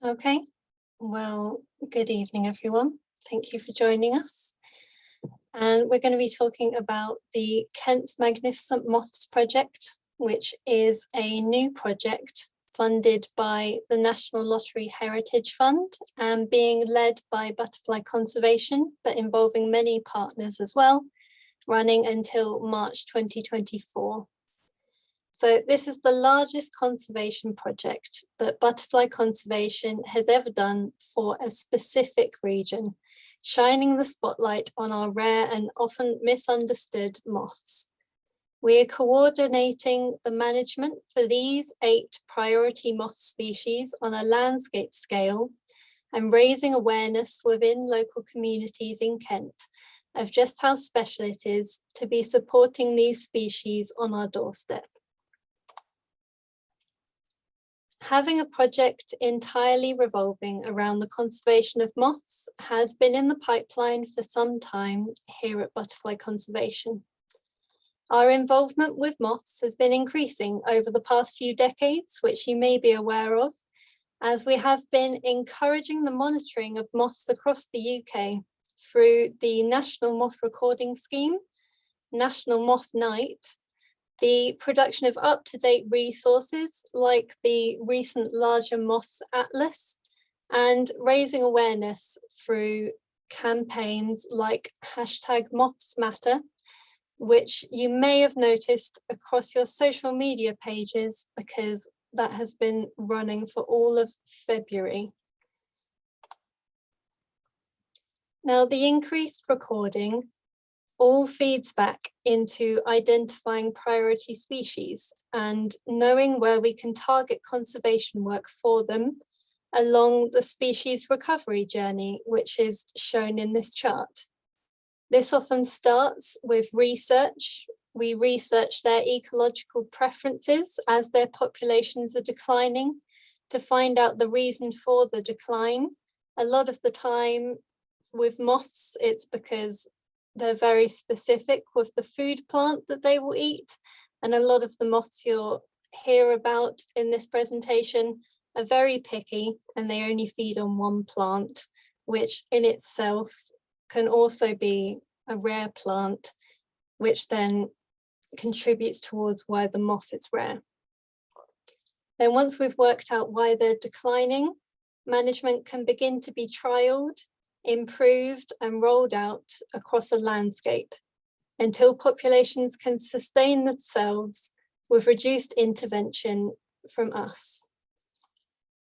Okay, well, good evening, everyone. Thank you for joining us. And we're going to be talking about the Kent's Magnificent Moths project, which is a new project funded by the National Lottery Heritage Fund and being led by Butterfly Conservation, but involving many partners as well, running until March 2024. So this is the largest conservation project that Butterfly Conservation has ever done for a specific region, shining the spotlight on our rare and often misunderstood moths. We are coordinating the management for these 8 priority moth species on a landscape scale and raising awareness within local communities in Kent of just how special it is to be supporting these species on our doorstep. Having a project entirely revolving around the conservation of moths has been in the pipeline for some time here at Butterfly Conservation. Our involvement with moths has been increasing over the past few decades, which you may be aware of, as we have been encouraging the monitoring of moths across the UK through the National Moth Recording Scheme, National Moth Night, the production of up-to-date resources like the recent Larger Moths Atlas, and raising awareness through campaigns like #MothsMatter, which you may have noticed across your social media pages because that has been running for all of February. Now, the increased recording all feeds back into identifying priority species and knowing where we can target conservation work for them along the species recovery journey, which is shown in this chart. This often starts with research. We research their ecological preferences as their populations are declining to find out the reason for the decline. A lot of the time with moths, it's because they're very specific with the food plant that they will eat. And a lot of the moths you'll hear about in this presentation are very picky and they only feed on one plant, which in itself can also be a rare plant, which then contributes towards why the moth is rare. Then once we've worked out why they're declining, management can begin to be trialed, improved and rolled out across a landscape until populations can sustain themselves with reduced intervention from us.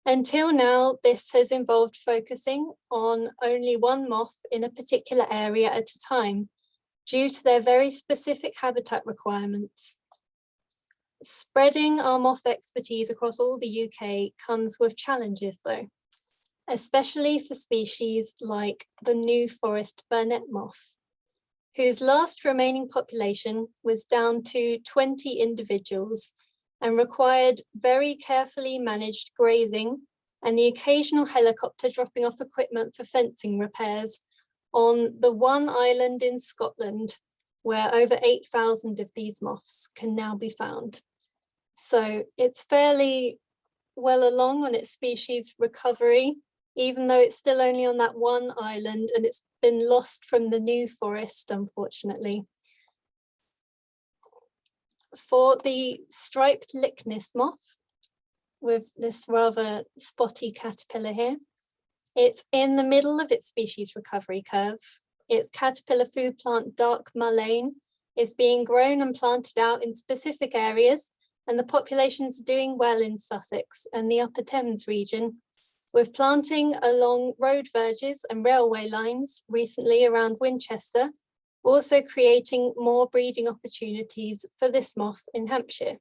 Until now, this has involved focusing on only one moth in a particular area at a time due to their very specific habitat requirements. Spreading our moth expertise across all the UK comes with challenges though, especially for species like the New Forest burnet moth, whose last remaining population was down to 20 individuals and required very carefully managed grazing and the occasional helicopter dropping off equipment for fencing repairs on the one island in Scotland where over 8,000 of these moths can now be found. So it's fairly well along on its species recovery, even though it's still only on that one island and it's been lost from the New Forest, unfortunately. For the striped lickness moth, with this rather spotty caterpillar here, it's in the middle of its species recovery curve. Its caterpillar food plant dark mullein is being grown and planted out in specific areas, and the populations are doing well in Sussex and the Upper Thames region, with planting along road verges and railway lines recently around Winchester, also creating more breeding opportunities for this moth in Hampshire.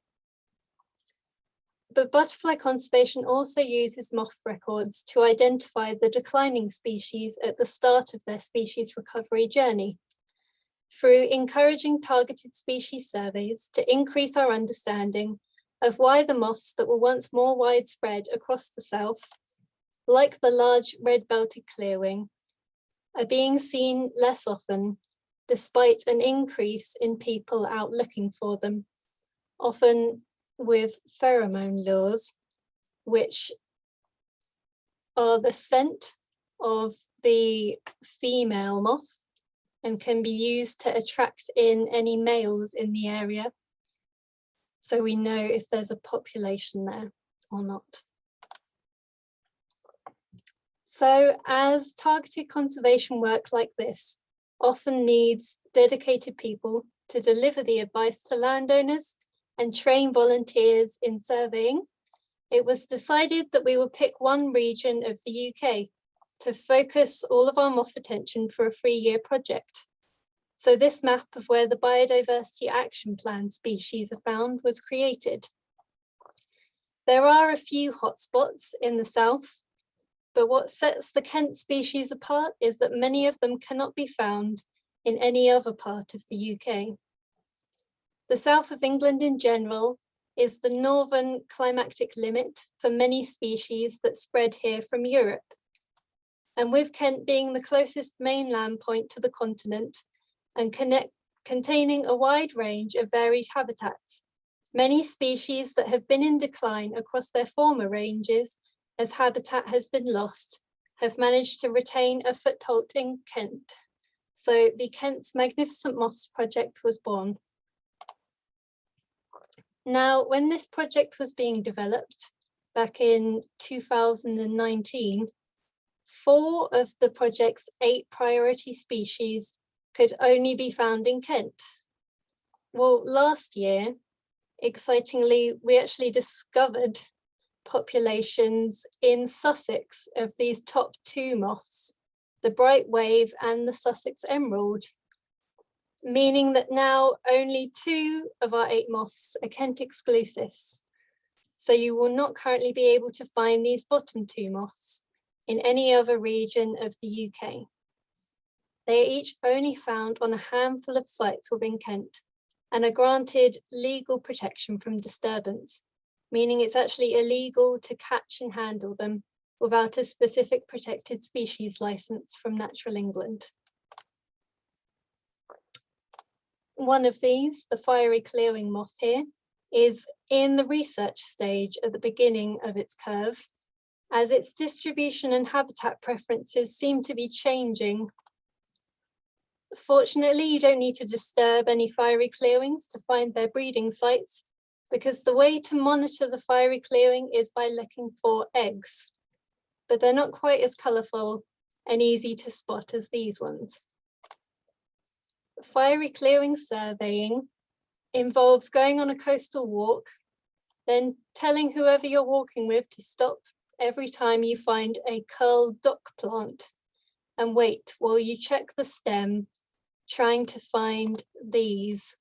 But Butterfly Conservation also uses moth records to identify the declining species at the start of their species recovery journey. Through encouraging targeted species surveys to increase our understanding of why the moths that were once more widespread across the south, like the large red-belted clearwing, are being seen less often, despite an increase in people out looking for them, often with pheromone lures, which are the scent of the female moth and can be used to attract in any males in the area, so we know if there's a population there or not. So as targeted conservation work like this often needs dedicated people to deliver the advice to landowners and train volunteers in surveying, it was decided that we will pick one region of the UK to focus all of our moth attention for a 3-year project. So this map of where the Biodiversity Action Plan species are found was created. There are a few hotspots in the south, but what sets the Kent species apart is that many of them cannot be found in any other part of the UK. The south of England in general is the northern climatic limit for many species that spread here from Europe. And with Kent being the closest mainland point to the continent and containing a wide range of varied habitats, many species that have been in decline across their former ranges as habitat has been lost have managed to retain a foothold in Kent. So the Kent's Magnificent Moths project was born. Now, when this project was being developed back in 2019, 4 of the project's 8 priority species could only be found in Kent. Well, last year, excitingly, we actually discovered populations in Sussex of these top 2 moths, the bright wave and the Sussex Emerald, meaning that now only 2 of our 8 moths are Kent exclusives. So you will not currently be able to find these bottom 2 moths in any other region of the UK. They are each only found on a handful of sites within Kent and are granted legal protection from disturbance, meaning it's actually illegal to catch and handle them without a specific protected species licence from Natural England. One of these, the fiery clearing moth here, is in the research stage at the beginning of its curve, as its distribution and habitat preferences seem to be changing. Fortunately, you don't need to disturb any fiery clearings to find their breeding sites, because the way to monitor the fiery clearing is by looking for eggs, but they're not quite as colourful and easy to spot as these ones. Fiery clearing surveying involves going on a coastal walk, then telling whoever you're walking with to stop every time you find a curled dock plant and wait while you check the stem, trying to find these,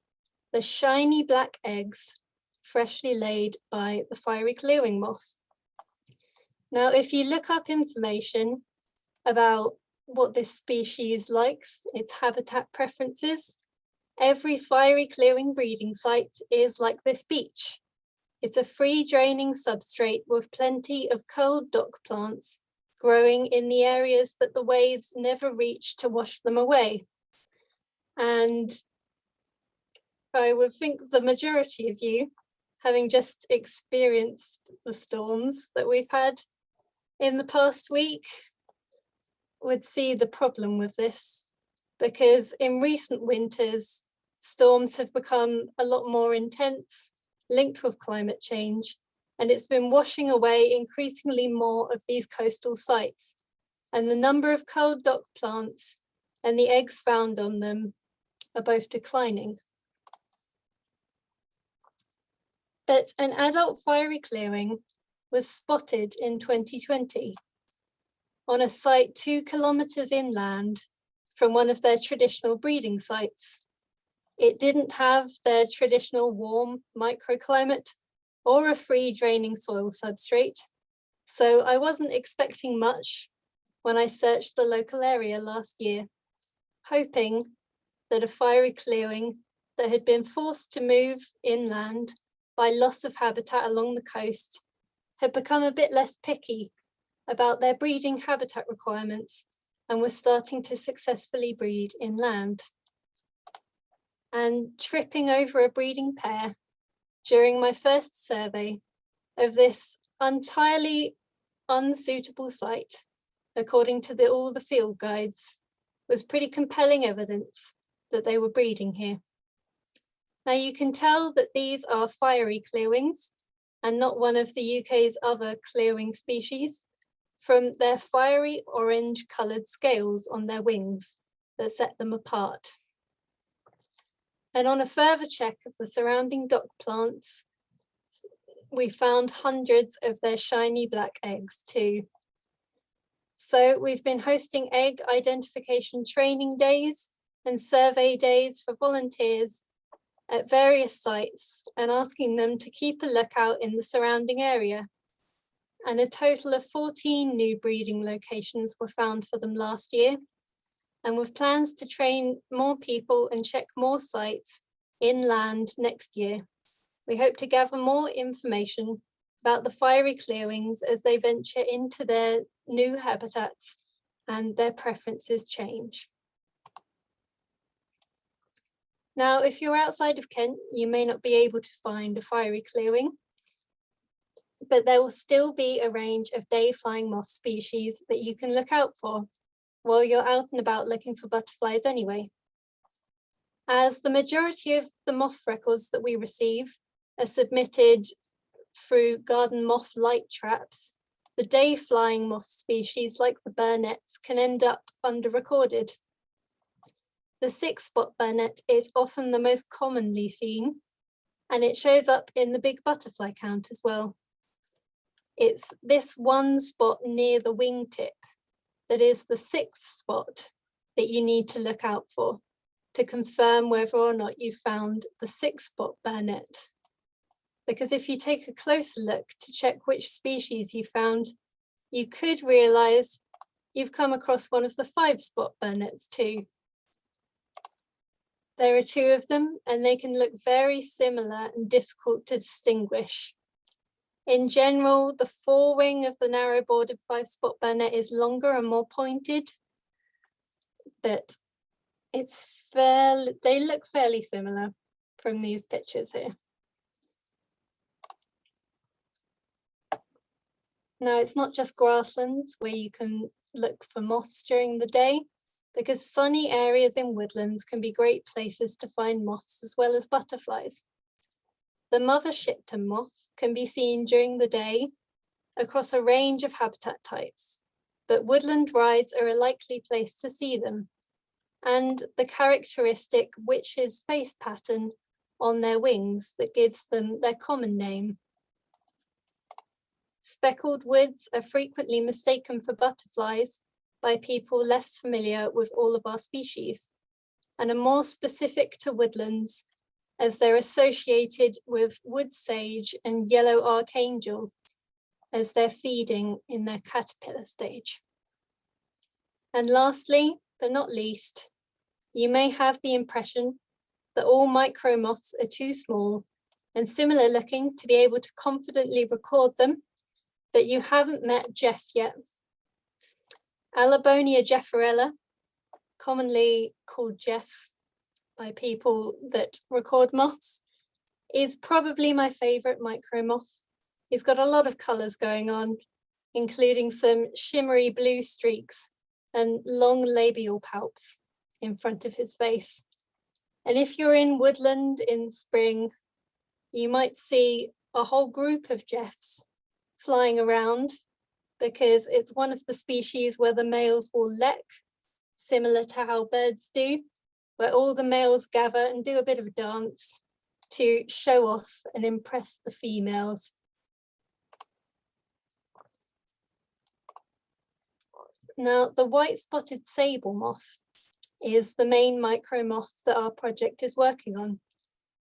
the shiny black eggs freshly laid by the fiery clearing moth. Now, if you look up information about what this species likes, its habitat preferences, every fiery clearing breeding site is like this beach. It's a free draining substrate with plenty of curled dock plants growing in the areas that the waves never reach to wash them away. And I would think the majority of you, having just experienced the storms that we've had in the past week, would see the problem with this, because in recent winters, storms have become a lot more intense, linked with climate change, and it's been washing away increasingly more of these coastal sites. And the number of curled dock plants and the eggs found on them are both declining. But an adult fiery clearing was spotted in 2020 on a site 2 kilometers inland from one of their traditional breeding sites. It didn't have their traditional warm microclimate or a free draining soil substrate, so I wasn't expecting much when I searched the local area last year, hoping that a fiery clearing that had been forced to move inland by loss of habitat along the coast had become a bit less picky about their breeding habitat requirements and was starting to successfully breed inland. And tripping over a breeding pair during my first survey of this entirely unsuitable site, according to all the field guides, was pretty compelling evidence that they were breeding here. Now you can tell that these are fiery clearwings and not one of the UK's other clearwing species from their fiery orange coloured scales on their wings that set them apart. And on a further check of the surrounding dock plants, we found hundreds of their shiny black eggs too. So we've been hosting egg identification training days and survey days for volunteers at various sites and asking them to keep a lookout in the surrounding area. And a total of 14 new breeding locations were found for them last year. And with plans to train more people and check more sites inland next year, we hope to gather more information about the fiery clearwings as they venture into their new habitats and their preferences change. Now, if you're outside of Kent, you may not be able to find a fiery clearwing, but there will still be a range of day-flying moth species that you can look out for while you're out and about looking for butterflies anyway. As the majority of the moth records that we receive are submitted through garden moth light traps, the day-flying moth species like the burnets can end up under-recorded. The 6-spot burnet is often the most commonly seen, and it shows up in the big butterfly count as well. It's this one spot near the wingtip that is the 6th spot that you need to look out for to confirm whether or not you found the 6-spot burnet. Because if you take a closer look to check which species you found, you could realise you've come across one of the 5-spot burnets too. There are 2 of them, and they can look very similar and difficult to distinguish. In general, the forewing of the narrow-bordered 5-spot burnet is longer and more pointed, but they look fairly similar from these pictures here. Now, it's not just grasslands where you can look for moths during the day, because sunny areas in woodlands can be great places to find moths as well as butterflies. The mother Shipton moth can be seen during the day across a range of habitat types, but woodland rides are a likely place to see them, and the characteristic witch's face pattern on their wings that gives them their common name. Speckled woods are frequently mistaken for butterflies by people less familiar with all of our species, and are more specific to woodlands as they're associated with wood sage and yellow archangel as they're feeding in their caterpillar stage. And lastly, but not least, you may have the impression that all micro moths are too small and similar looking to be able to confidently record them, that you haven't met Jeff yet. Alabonia jefferella, commonly called Jeff by people that record moths, is probably my favourite micro moth. He's got a lot of colours going on, including some shimmery blue streaks and long labial palps in front of his face. And if you're in woodland in spring, you might see a whole group of Jeffs flying around, because it's one of the species where the males will lek, similar to how birds do, where all the males gather and do a bit of a dance to show off and impress the females. Now, the white-spotted sable moth is the main micro moth that our project is working on,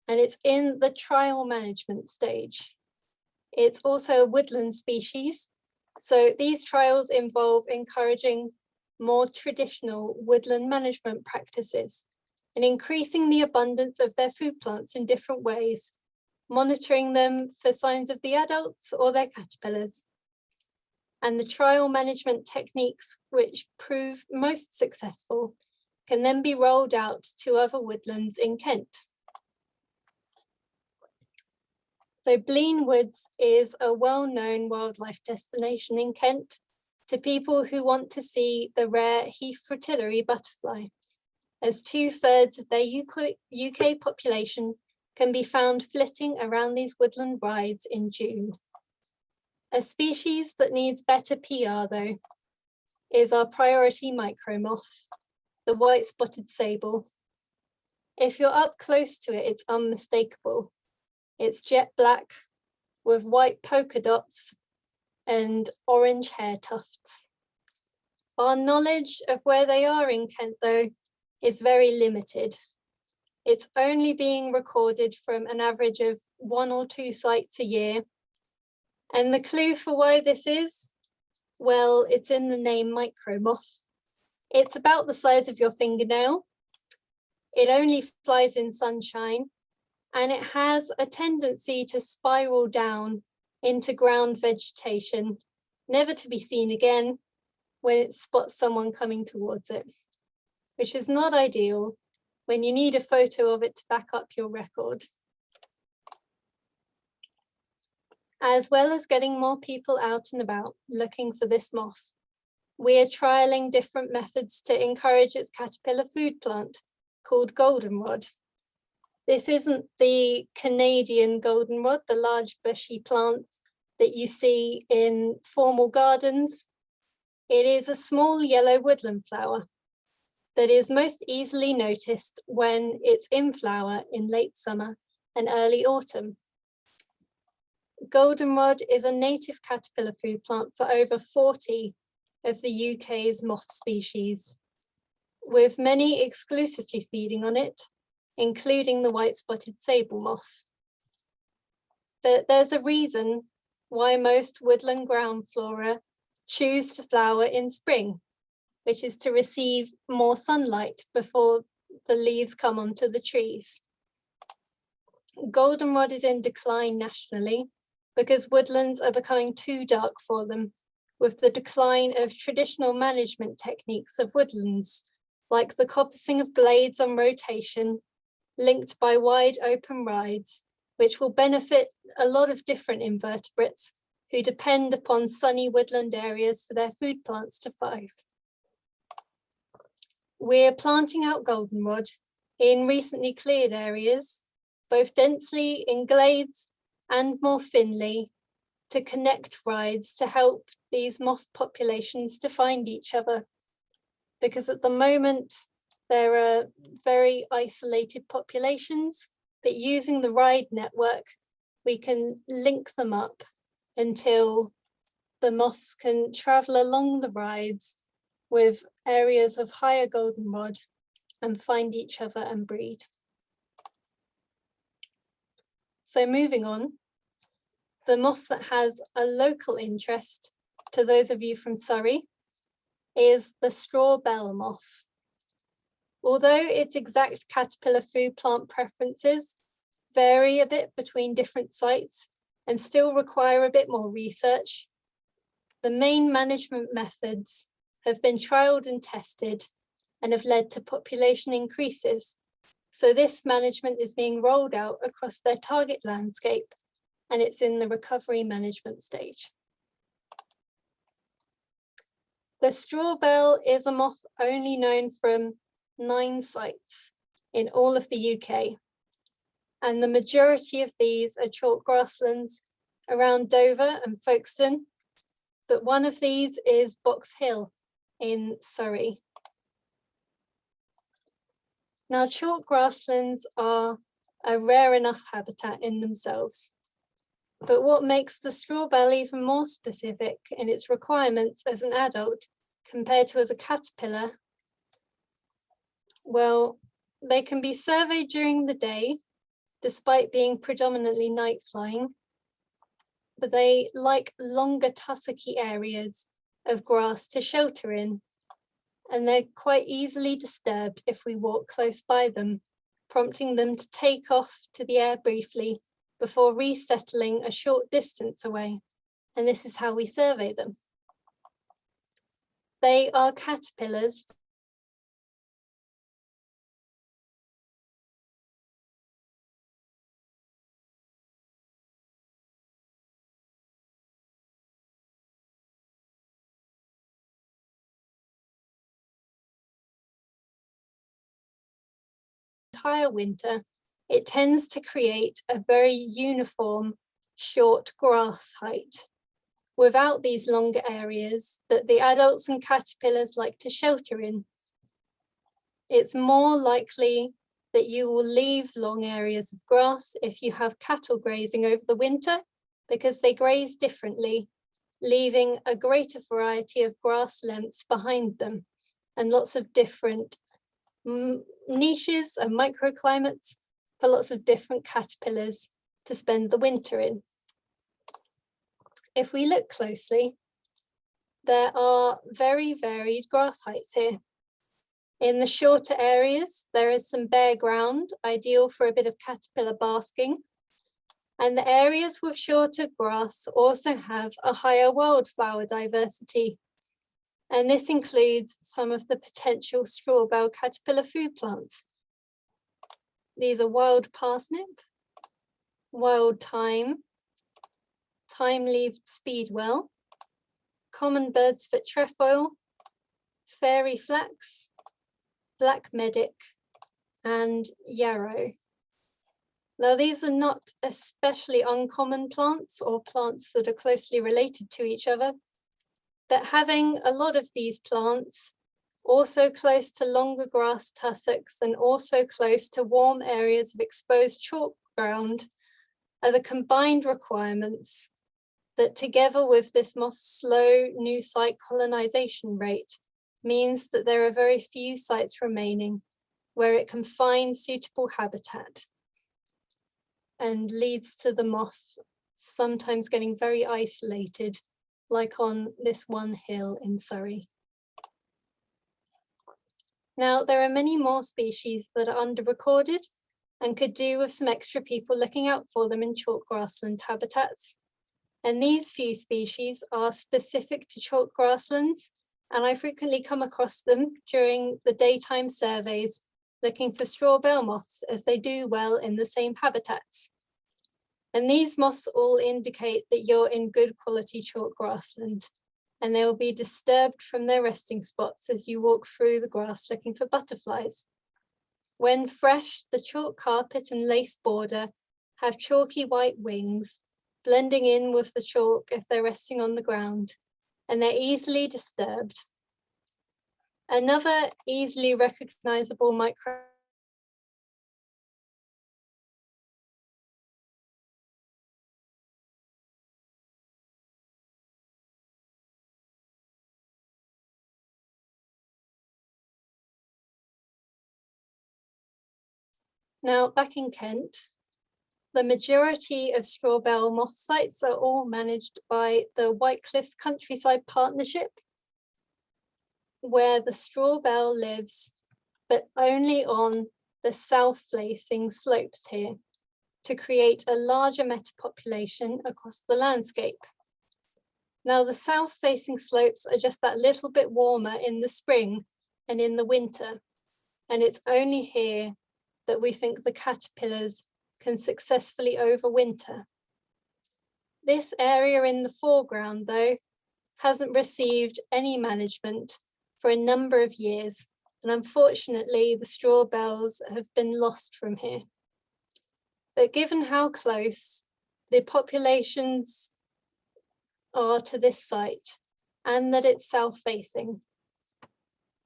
and it's in the trial management stage. It's also a woodland species, so these trials involve encouraging more traditional woodland management practices and increasing the abundance of their food plants in different ways, monitoring them for signs of the adults or their caterpillars. And the trial management techniques which prove most successful can then be rolled out to other woodlands in Kent. So Blean Woods is a well-known wildlife destination in Kent to people who want to see the rare Heath fritillary butterfly, as 2/3 of their UK population can be found flitting around these woodland rides in June. A species that needs better PR though is our priority micromoth, the white-spotted sable. If you're up close to it, it's unmistakable. It's jet black with white polka dots and orange hair tufts. Our knowledge of where they are in Kent, though, is very limited. It's only being recorded from an average of 1 or 2 sites a year. And the clue for why this is, well, it's in the name micromoth. It's about the size of your fingernail. It only flies in sunshine, and it has a tendency to spiral down into ground vegetation, never to be seen again when it spots someone coming towards it, which is not ideal when you need a photo of it to back up your record. As well as getting more people out and about looking for this moth, we are trialing different methods to encourage its caterpillar food plant called Goldenrod. This isn't the Canadian goldenrod, the large bushy plant that you see in formal gardens. It is a small yellow woodland flower that is most easily noticed when it's in flower in late summer and early autumn. Goldenrod is a native caterpillar food plant for over 40 of the UK's moth species, with many exclusively feeding on it, including the white-spotted sable moth. But there's a reason why most woodland ground flora choose to flower in spring, which is to receive more sunlight before the leaves come onto the trees. Goldenrod is in decline nationally because woodlands are becoming too dark for them, with the decline of traditional management techniques of woodlands, like the coppicing of glades on rotation, linked by wide open rides, which will benefit a lot of different invertebrates who depend upon sunny woodland areas for their food plants to thrive. We're planting out goldenrod in recently cleared areas, both densely in glades and more thinly, to connect rides to help these moth populations to find each other. Because at the moment, there are very isolated populations, but using the ride network, we can link them up until the moths can travel along the rides with areas of higher goldenrod and find each other and breed. So moving on, the moth that has a local interest to those of you from Surrey is the straw bell moth. Although its exact caterpillar food plant preferences vary a bit between different sites and still require a bit more research, the main management methods have been trialed and tested and have led to population increases. So this management is being rolled out across their target landscape, and it's in the recovery management stage. The straw bell is a moth only known from 9 sites in all of the UK, and the majority of these are chalk grasslands around Dover and Folkestone, but one of these is Box Hill in Surrey. Now, chalk grasslands are a rare enough habitat in themselves, but what makes the straw bell even more specific in its requirements as an adult compared to as a caterpillar, well, they can be surveyed during the day, despite being predominantly night flying, but they like longer tussocky areas of grass to shelter in, and they're quite easily disturbed if we walk close by them, prompting them to take off to the air briefly before resettling a short distance away, and this is how we survey them. They are caterpillars entire winter, it tends to create a very uniform, short grass height, without these longer areas that the adults and caterpillars like to shelter in. It's more likely that you will leave long areas of grass if you have cattle grazing over the winter, because they graze differently, leaving a greater variety of grass lengths behind them and lots of different niches and microclimates for lots of different caterpillars to spend the winter in. If we look closely, there are very varied grass heights here. In the shorter areas, there is some bare ground, ideal for a bit of caterpillar basking. And the areas with shorter grass also have a higher wildflower diversity. And this includes some of the potential straw bale caterpillar food plants. These are wild parsnip, wild thyme, thyme-leaved speedwell, common bird's foot trefoil, fairy flax, black medic, and yarrow. Now, these are not especially uncommon plants or plants that are closely related to each other, but having a lot of these plants also close to longer grass tussocks and also close to warm areas of exposed chalk ground are the combined requirements that, together with this moth's slow new site colonization rate, means that there are very few sites remaining where it can find suitable habitat, and leads to the moth sometimes getting very isolated, like on this one hill in Surrey. Now, there are many more species that are under-recorded and could do with some extra people looking out for them in chalk grassland habitats. And these few species are specific to chalk grasslands, and I frequently come across them during the daytime surveys looking for straw bale moths, as they do well in the same habitats. And these moths all indicate that you're in good quality chalk grassland, and they will be disturbed from their resting spots as you walk through the grass looking for butterflies. When fresh, the chalk carpet and lace border have chalky white wings, blending in with the chalk if they're resting on the ground, and they're easily disturbed. Another easily recognizable micro Now, back in Kent, the majority of straw bale moth sites are all managed by the White Cliffs Countryside Partnership, where the straw bale lives, but only on the south-facing slopes here, to create a larger metapopulation across the landscape. Now, the south-facing slopes are just that little bit warmer in the spring and in the winter, and it's only here that we think the caterpillars can successfully overwinter. This area in the foreground, though, hasn't received any management for a number of years, and unfortunately the straw bales have been lost from here. But given how close the populations are to this site, and that it's south-facing,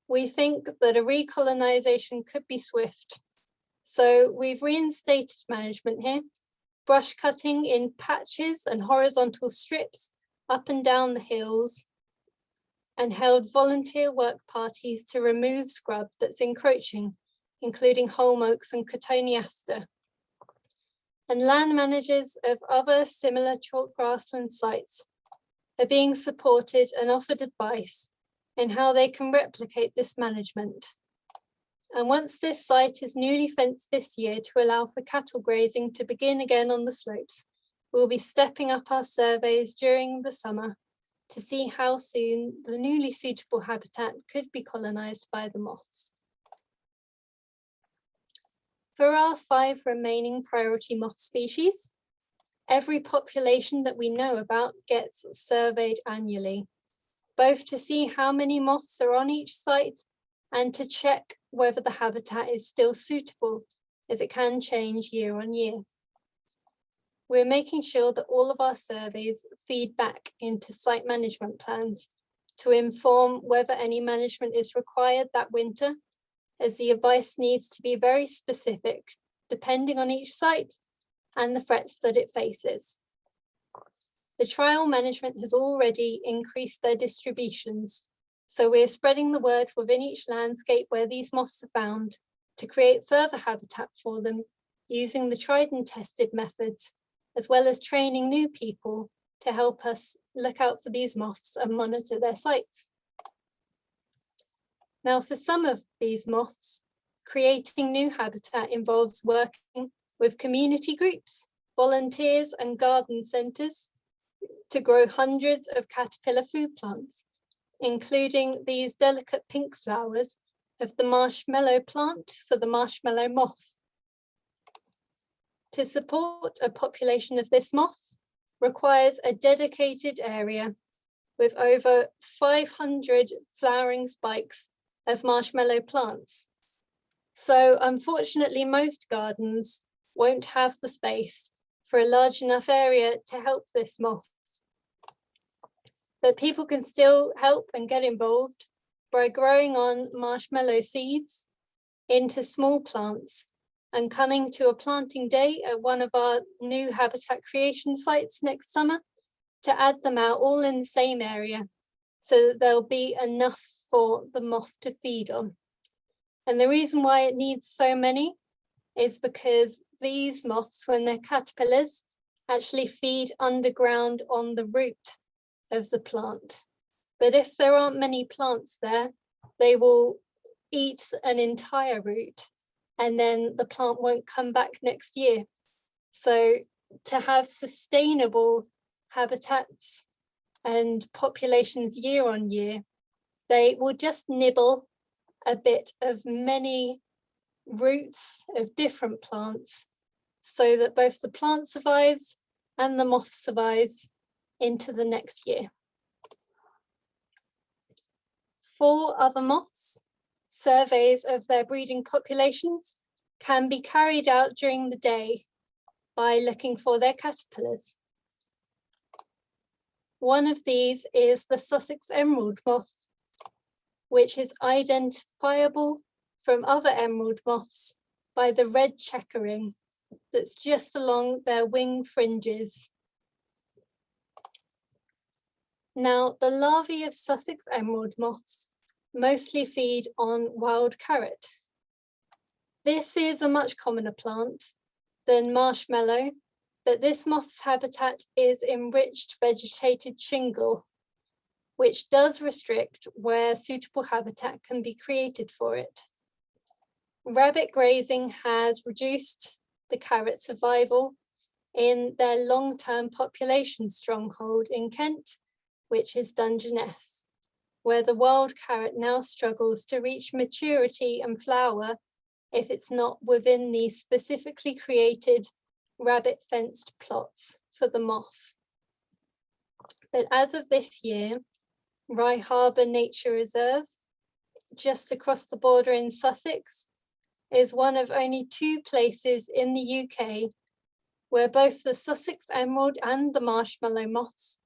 we think that a recolonization could be swift. So we've reinstated management here, brush cutting in patches and horizontal strips up and down the hills, and held volunteer work parties to remove scrub that's encroaching, including holm oaks and cotoneaster. And land managers of other similar chalk grassland sites are being supported and offered advice in how they can replicate this management. And once this site is newly fenced this year to allow for cattle grazing to begin again on the slopes, we'll be stepping up our surveys during the summer to see how soon the newly suitable habitat could be colonized by the moths. For our 5 remaining priority moth species, every population that we know about gets surveyed annually, both to see how many moths are on each site and to check whether the habitat is still suitable as it can change year on year. We're making sure that all of our surveys feed back into site management plans to inform whether any management is required that winter, as the advice needs to be very specific depending on each site and the threats that it faces. The trial management has already increased their distributions, so we're spreading the word within each landscape where these moths are found to create further habitat for them using the tried and tested methods, as well as training new people to help us look out for these moths and monitor their sites. Now, for some of these moths, creating new habitat involves working with community groups, volunteers and garden centres to grow hundreds of caterpillar food plants, including these delicate pink flowers of the marshmallow plant for the marshmallow moth. To support a population of this moth requires a dedicated area with over 500 flowering spikes of marshmallow plants. So unfortunately, most gardens won't have the space for a large enough area to help this moth. But people can still help and get involved by growing on marshmallow seeds into small plants and coming to a planting day at one of our new habitat creation sites next summer to add them out all in the same area so that there'll be enough for the moth to feed on. And the reason why it needs so many is because these moths, when they're caterpillars, actually feed underground on the root of the plant. But if there aren't many plants there, they will eat an entire root and then the plant won't come back next year. So to have sustainable habitats and populations year on year, they will just nibble a bit of many roots of different plants so that both the plant survives and the moth survives into the next year. For other moths, surveys of their breeding populations can be carried out during the day by looking for their caterpillars. One of these is the Sussex Emerald moth, which is identifiable from other emerald moths by the red checkering that's just along their wing fringes. Now, the larvae of Sussex emerald moths mostly feed on wild carrot. This is a much commoner plant than marshmallow, but this moth's habitat is enriched vegetated shingle, which does restrict where suitable habitat can be created for it. Rabbit grazing has reduced the carrot survival in their long-term population stronghold in Kent, which is Dungeness, where the wild carrot now struggles to reach maturity and flower if it's not within these specifically created rabbit fenced plots for the moth. But as of this year, Rye Harbour Nature Reserve, just across the border in Sussex, is one of only 2 places in the UK where both the Sussex Emerald and the marshmallow moths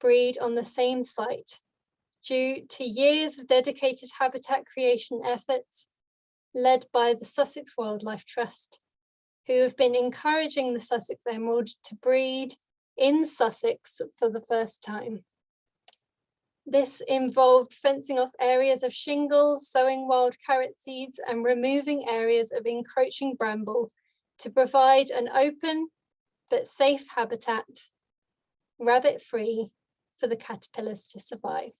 breed on the same site, due to years of dedicated habitat creation efforts led by the Sussex Wildlife Trust, who have been encouraging the Sussex Emerald to breed in Sussex for the first time. This involved fencing off areas of shingle, sowing wild carrot seeds, and removing areas of encroaching bramble to provide an open but safe habitat, rabbit-free, for the caterpillars to survive.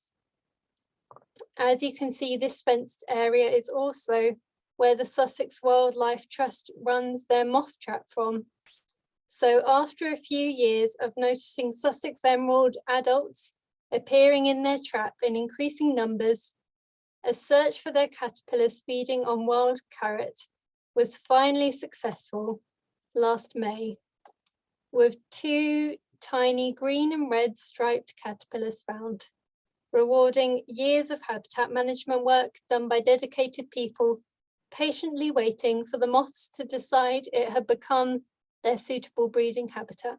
As you can see, this fenced area is also where the Sussex Wildlife Trust runs their moth trap from. So after a few years of noticing Sussex Emerald adults appearing in their trap in increasing numbers, a search for their caterpillars feeding on wild carrot was finally successful last May, with 2 tiny green and red striped caterpillars found, rewarding years of habitat management work done by dedicated people patiently waiting for the moths to decide it had become their suitable breeding habitat.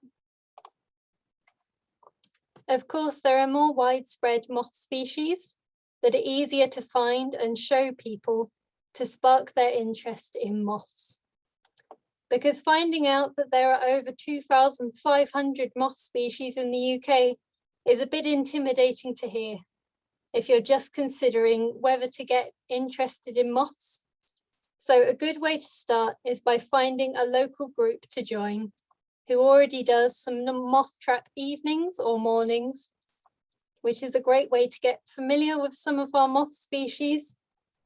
Of course, there are more widespread moth species that are easier to find and show people to spark their interest in moths. Because finding out that there are over 2,500 moth species in the UK is a bit intimidating to hear if you're just considering whether to get interested in moths. So a good way to start is by finding a local group to join who already does some moth trap evenings or mornings, which is a great way to get familiar with some of our moth species,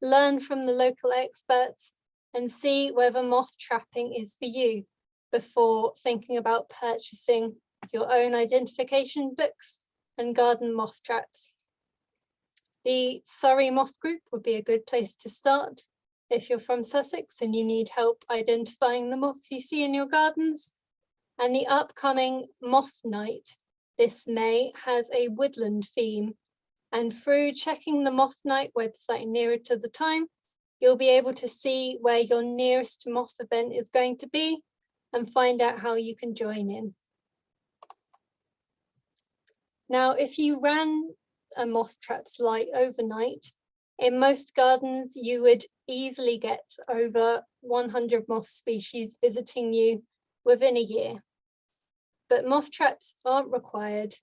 learn from the local experts, and see whether moth trapping is for you before thinking about purchasing your own identification books and garden moth traps. The Surrey Moth Group would be a good place to start if you're from Sussex and you need help identifying the moths you see in your gardens. And the upcoming Moth Night this May has a woodland theme. And through checking the Moth Night website nearer to the time, you'll be able to see where your nearest moth event is going to be and find out how you can join in. Now, if you ran a moth traps light overnight, in most gardens, you would easily get over 100 moth species visiting you within a year. But moth traps aren't required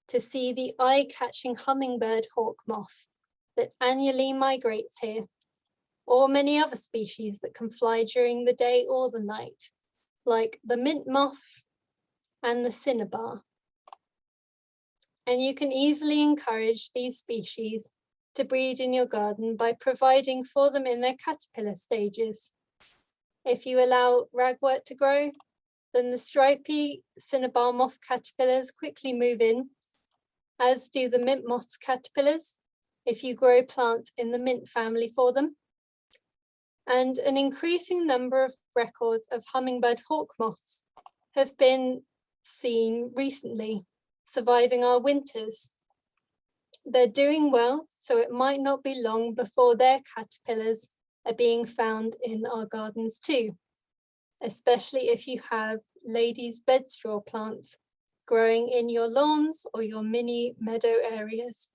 to see the eye-catching hummingbird hawk moth that annually migrates here, or many other species that can fly during the day or the night, like the mint moth and the cinnabar. And you can easily encourage these species to breed in your garden by providing for them in their caterpillar stages. If you allow ragwort to grow, then the stripy cinnabar moth caterpillars quickly move in, as do the mint moth's caterpillars, if you grow plants in the mint family for them. And an increasing number of records of hummingbird hawk moths have been seen recently, surviving our winters. They're doing well, so it might not be long before their caterpillars are being found in our gardens too, especially if you have ladies' bedstraw plants growing in your lawns or your mini meadow areas.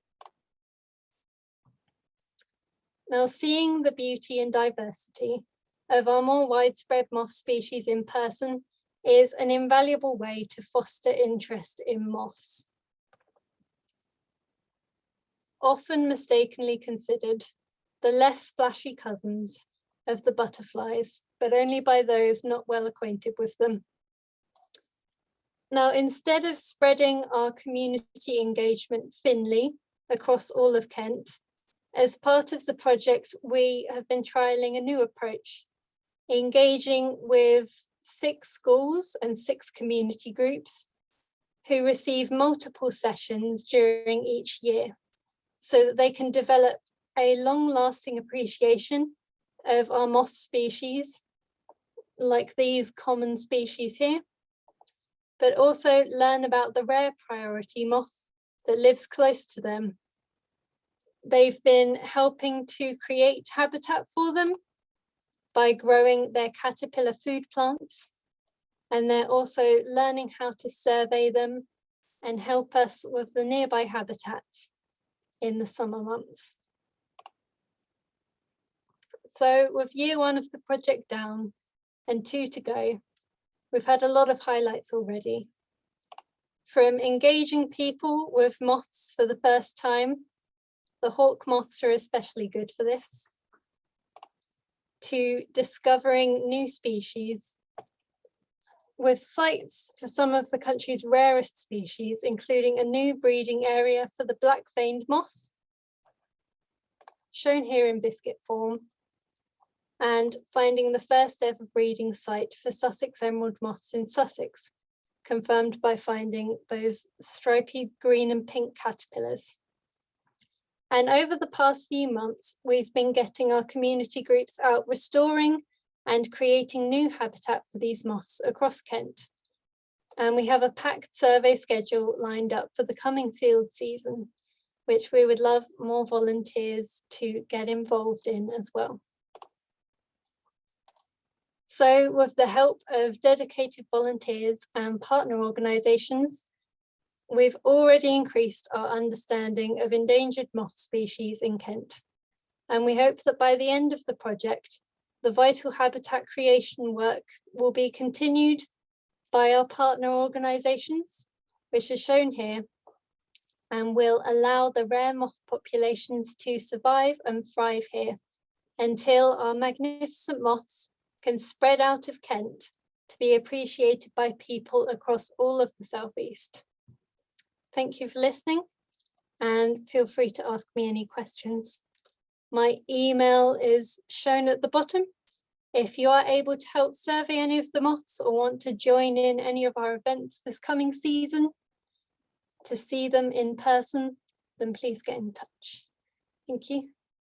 Now, seeing the beauty and diversity of our more widespread moth species in person is an invaluable way to foster interest in moths. Often mistakenly considered the less flashy cousins of the butterflies, but only by those not well acquainted with them. Now, instead of spreading our community engagement thinly across all of Kent, as part of the project, we have been trialling a new approach, engaging with 6 schools and 6 community groups who receive multiple sessions during each year, so that they can develop a long-lasting appreciation of our moth species, like these common species here, but also learn about the rare priority moth that lives close to them. They've been helping to create habitat for them by growing their caterpillar food plants, and they're also learning how to survey them and help us with the nearby habitats in the summer months. So with year 1 of the project down and 2 to go, we've had a lot of highlights already. From engaging people with moths for the first time, the hawk moths are especially good for this, to discovering new species, with sites for some of the country's rarest species, including a new breeding area for the black-veined moth, shown here in biscuit form, and finding the first ever breeding site for Sussex Emerald moths in Sussex, confirmed by finding those stripy green and pink caterpillars. And over the past few months, we've been getting our community groups out restoring and creating new habitat for these moths across Kent. And we have a packed survey schedule lined up for the coming field season, which we would love more volunteers to get involved in as well. So with the help of dedicated volunteers and partner organisations, we've already increased our understanding of endangered moth species in Kent. And we hope that by the end of the project, the vital habitat creation work will be continued by our partner organisations, which is shown here, and will allow the rare moth populations to survive and thrive here until our magnificent moths can spread out of Kent to be appreciated by people across all of the Southeast. Thank you for listening, and feel free to ask me any questions. My email is shown at the bottom. If you are able to help survey any of the moths or want to join in any of our events this coming season to see them in person, then please get in touch. Thank you.